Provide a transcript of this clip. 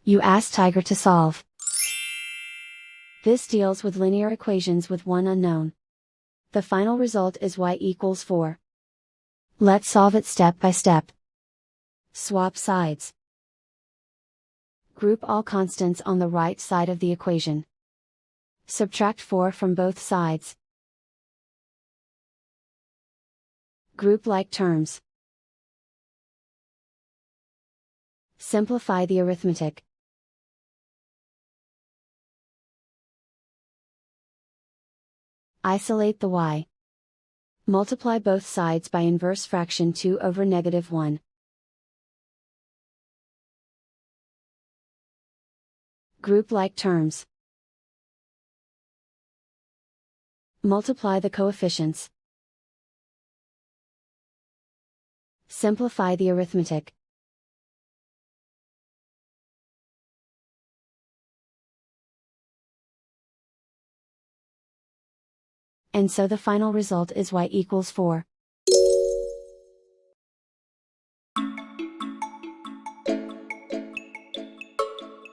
You ask Tiger to solve. This deals with linear equations with one unknown. The final result is y equals 4. Let's solve it step by step. Swap sides. Group all constants on the right side of the equation. Subtract 4 from both sides. Group like terms. Simplify the arithmetic. Isolate the y. Multiply both sides by inverse fraction 2 over -1. Group like terms. Multiply the coefficients. Simplify the arithmetic. And so the final result is y equals 4.